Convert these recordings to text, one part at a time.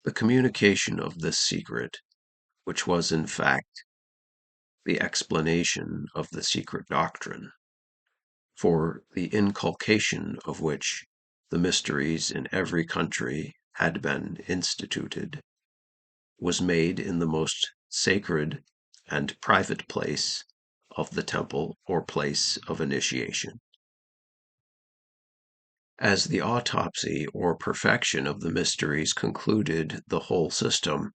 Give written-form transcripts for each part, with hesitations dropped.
The communication of this secret, which was in fact the explanation of the secret doctrine, for the inculcation of which the mysteries in every country had been instituted, was made in the most sacred and private place of the temple or place of initiation. As the autopsy or perfection of the mysteries concluded the whole system,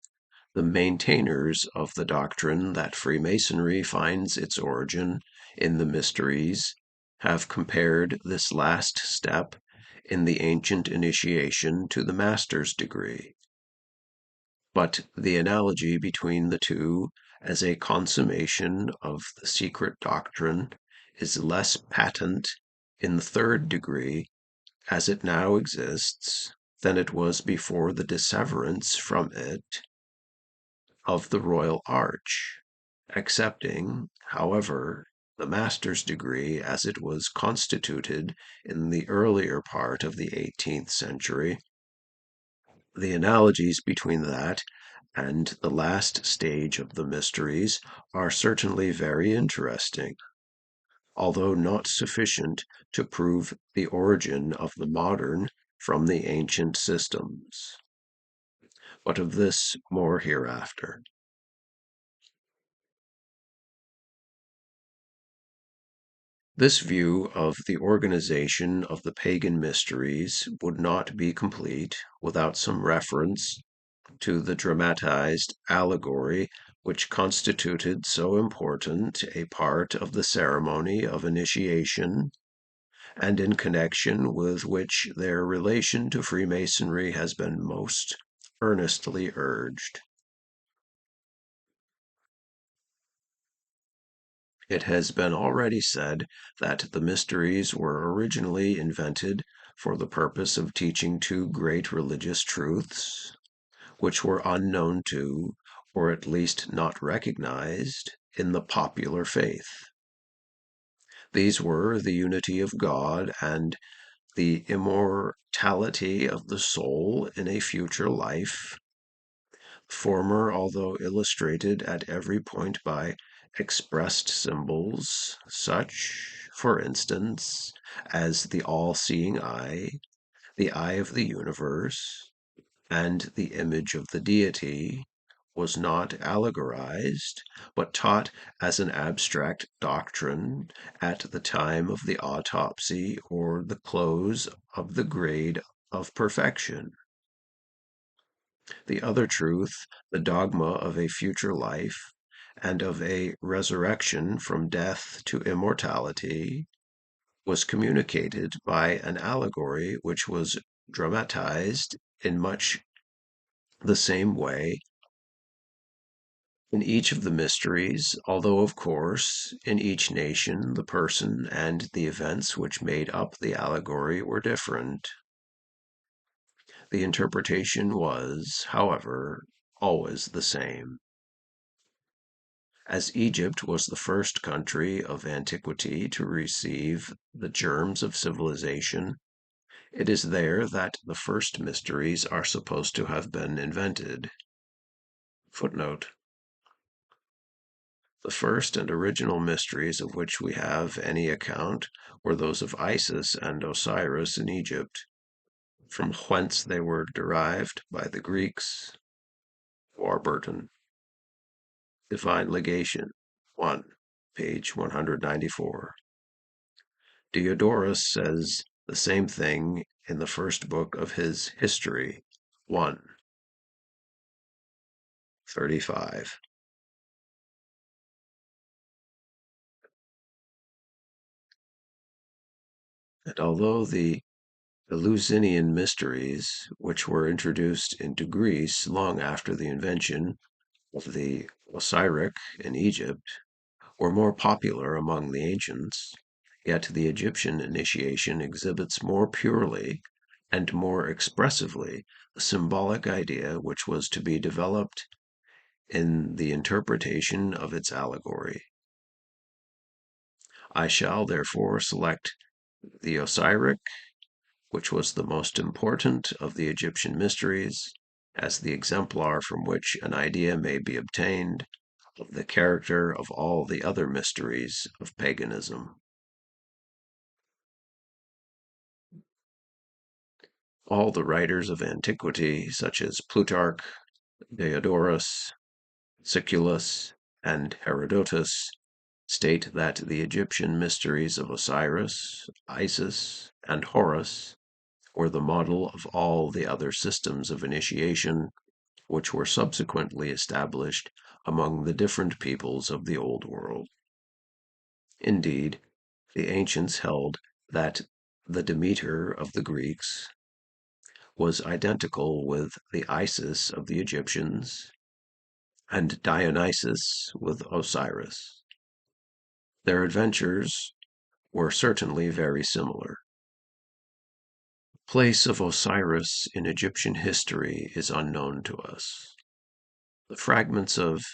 the maintainers of the doctrine that Freemasonry finds its origin in the mysteries have compared this last step in the ancient initiation to the master's degree. But the analogy between the two as a consummation of the secret doctrine is less patent in the third degree as it now exists than it was before the disseverance from it of the royal arch, accepting, however, the master's degree as it was constituted in the earlier part of the 18th century. The analogies between that and the last stage of the mysteries are certainly very interesting, although not sufficient to prove the origin of the modern from the ancient systems. But of this more hereafter. This view of the organization of the pagan mysteries would not be complete without some reference to the dramatized allegory which constituted so important a part of the ceremony of initiation, and in connection with which their relation to Freemasonry has been most earnestly urged. It has been already said that the mysteries were originally invented for the purpose of teaching two great religious truths, which were unknown to, or at least not recognized, in the popular faith. These were the unity of God and the immortality of the soul in a future life. The former, although illustrated at every point by expressed symbols, such, for instance, as the all-seeing eye, the eye of the universe, and the image of the deity, was not allegorized, but taught as an abstract doctrine at the time of the autopsy or the close of the grade of perfection. The other truth, the dogma of a future life and of a resurrection from death to immortality, was communicated by an allegory which was dramatized in much the same way in each of the mysteries, although, of course, in each nation the person and the events which made up the allegory were different. The interpretation was, however, always the same. As Egypt was the first country of antiquity to receive the germs of civilization, it is there that the first mysteries are supposed to have been invented. Footnote. The first and original mysteries of which we have any account were those of Isis and Osiris in Egypt, from whence they were derived by the Greeks. Warburton. Divine Legation, 1, page 194. Diodorus says the same thing in the first book of his History, 1, 35. And although the Eleusinian mysteries, which were introduced into Greece long after the invention of the Prehistoric in Egypt, were more popular among the ancients, yet the Egyptian initiation exhibits more purely and more expressively the symbolic idea which was to be developed in the interpretation of its allegory. I shall therefore select the Osiric, which was the most important of the Egyptian mysteries, as the exemplar from which an idea may be obtained of the character of all the other mysteries of paganism. All the writers of antiquity, such as Plutarch, Diodorus, Siculus, and Herodotus, state that the Egyptian mysteries of Osiris, Isis, and Horus were the model of all the other systems of initiation which were subsequently established among the different peoples of the Old World. Indeed, the ancients held that the Demeter of the Greeks was identical with the Isis of the Egyptians and Dionysus with Osiris. Their adventures were certainly very similar. The place of Osiris in Egyptian history is unknown to us. The fragments of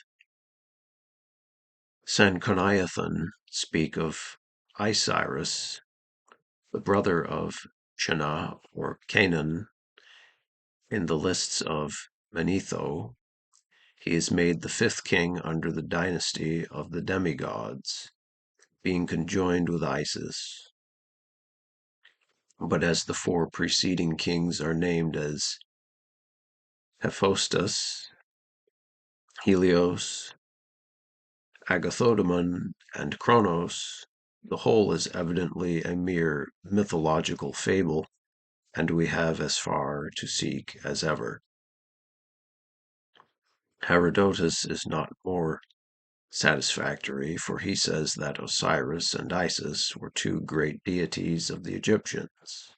Sanchoniathon speak of Isiris, the brother of Chana or Canaan. In the lists of Manetho, he is made the fifth king under the dynasty of the demigods, being conjoined with Isis. But as the four preceding kings are named as Hephaestus, Helios, Agathodamon, and Kronos, the whole is evidently a mere mythological fable, and we have as far to seek as ever. Herodotus is not more satisfactory, for he says that Osiris and Isis were two great deities of the Egyptians.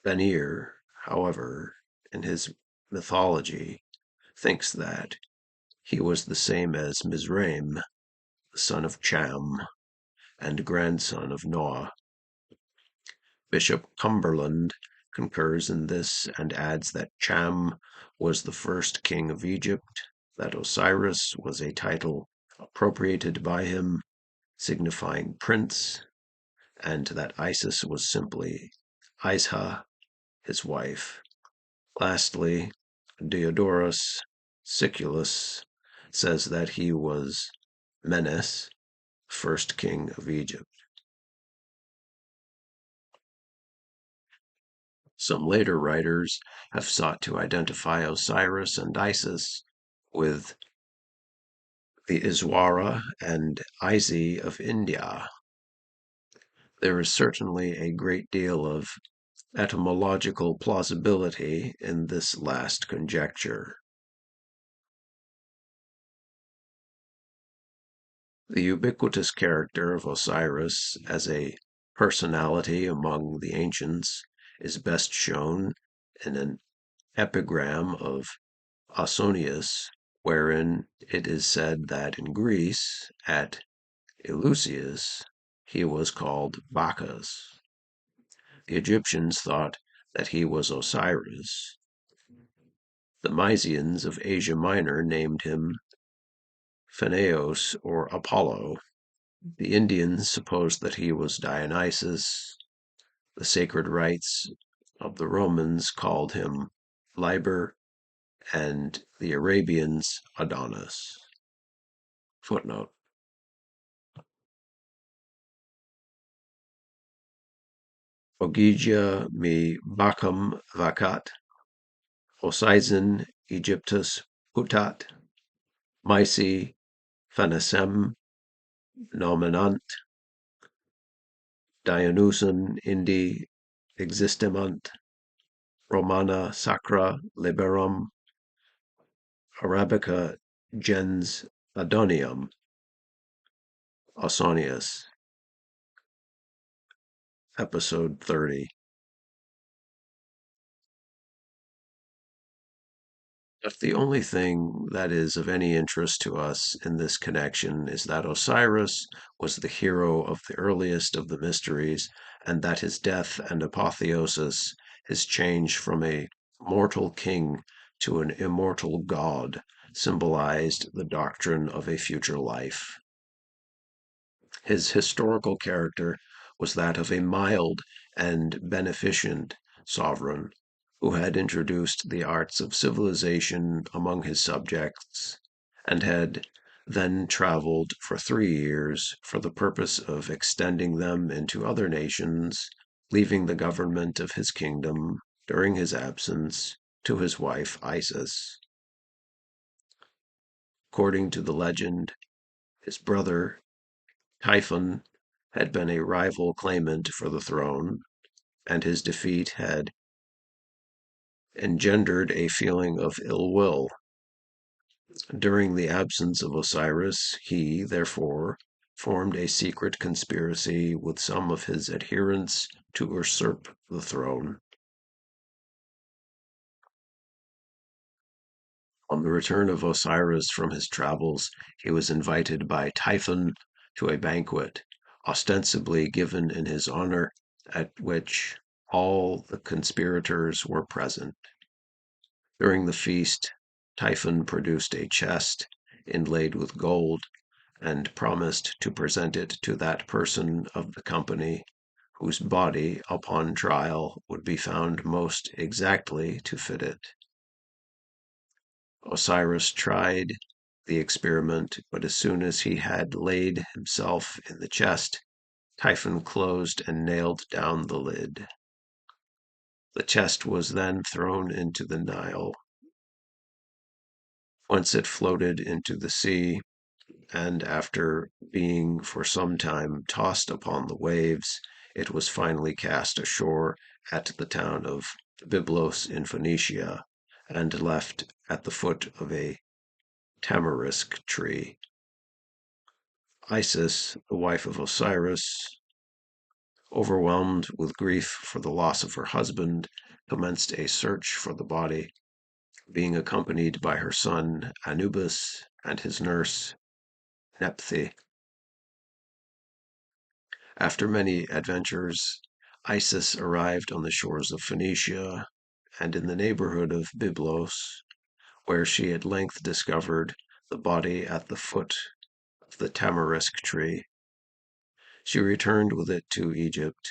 Benir, however, in his mythology, thinks that he was the same as Mizraim, the son of Cham, and grandson of Noah. Bishop Cumberland concurs in this and adds that Cham was the first king of Egypt, that Osiris was a title appropriated by him, signifying prince, and that Isis was simply Isha, his wife. Lastly, Diodorus Siculus says that he was Menes, first king of Egypt. Some later writers have sought to identify Osiris and Isis with the Iswara and Isi of India. There is certainly a great deal of etymological plausibility in this last conjecture. The ubiquitous character of Osiris as a personality among the ancients is best shown in an epigram of Ausonius, wherein it is said that in Greece, at Eleusis, he was called Bacchus. The Egyptians thought that he was Osiris. The Mysians of Asia Minor named him Phaneos or Apollo. The Indians supposed that he was Dionysus. The sacred rites of the Romans called him Liber, and the Arabians Adonis. Footnote. Ogygia me Bacchum vacat, Osizin Egyptus putat, Mysi Phanesem nominant, Dionysun indi existemunt, Romana sacra liberum, Arabica gens Adonium. Ausonius, episode 30. If the only thing that is of any interest to us in this connection is that Osiris was the hero of the earliest of the mysteries, and that his death and apotheosis, his change from a mortal king to an immortal god, symbolized the doctrine of a future life. His historical character was that of a mild and beneficent sovereign, who had introduced the arts of civilization among his subjects, and had then traveled for 3 years for the purpose of extending them into other nations, leaving the government of his kingdom during his absence to his wife Isis. According to the legend, his brother Typhon had been a rival claimant for the throne, and his defeat had engendered a feeling of ill will. During the absence of Osiris, he, therefore, formed a secret conspiracy with some of his adherents to usurp the throne. On the return of Osiris from his travels, he was invited by Typhon to a banquet, ostensibly given in his honor, at which all the conspirators were present. During the feast, Typhon produced a chest inlaid with gold, and promised to present it to that person of the company whose body, upon trial, would be found most exactly to fit it. Osiris tried the experiment, but as soon as he had laid himself in the chest, Typhon closed and nailed down the lid. The chest was then thrown into the Nile, whence it floated into the sea, and after being for some time tossed upon the waves, it was finally cast ashore at the town of Byblos in Phoenicia, and left at the foot of a tamarisk tree. Isis, the wife of Osiris, overwhelmed with grief for the loss of her husband, commenced a search for the body, being accompanied by her son Anubis and his nurse Nephthys. After many adventures, Isis arrived on the shores of Phoenicia and in the neighborhood of Byblos, where she at length discovered the body at the foot of the tamarisk tree. She returned with it to Egypt.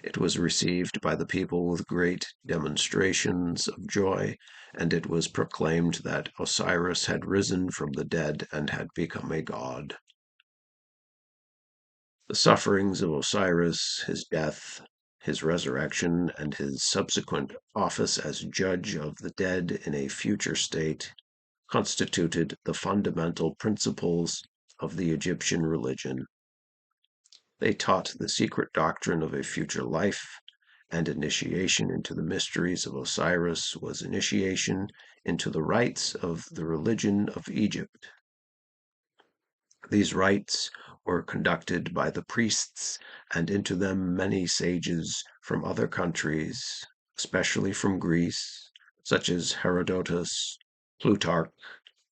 It was received by the people with great demonstrations of joy, and it was proclaimed that Osiris had risen from the dead and had become a god. The sufferings of Osiris, his death, his resurrection, and his subsequent office as judge of the dead in a future state constituted the fundamental principles of the Egyptian religion. They taught the secret doctrine of a future life, and initiation into the mysteries of Osiris was initiation into the rites of the religion of Egypt. These rites were conducted by the priests, and into them many sages from other countries, especially from Greece, such as Herodotus, Plutarch,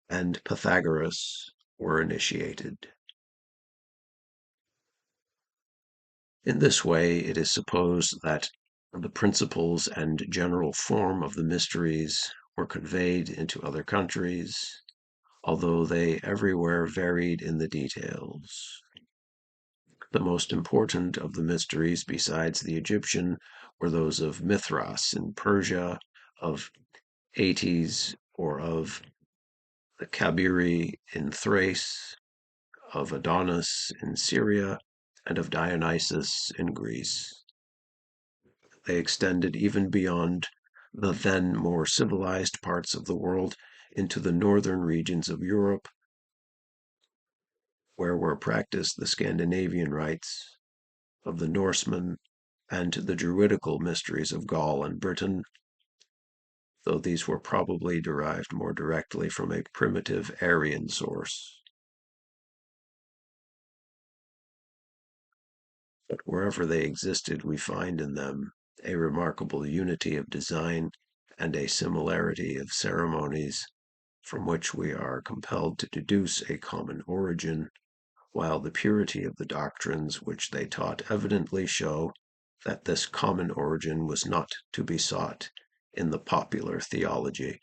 and Pythagoras, were initiated. In this way, it is supposed that the principles and general form of the mysteries were conveyed into other countries, although they everywhere varied in the details. The most important of the mysteries besides the Egyptian were those of Mithras in Persia, of Aetes or of the Cabiri in Thrace, of Adonis in Syria, and of Dionysus in Greece. They extended even beyond the then more civilized parts of the world into the northern regions of Europe, where were practiced the Scandinavian rites of the Norsemen and the druidical mysteries of Gaul and Britain, though these were probably derived more directly from a primitive Aryan source. But wherever they existed, we find in them a remarkable unity of design and a similarity of ceremonies, from which we are compelled to deduce a common origin, while the purity of the doctrines which they taught evidently show that this common origin was not to be sought in the popular theology.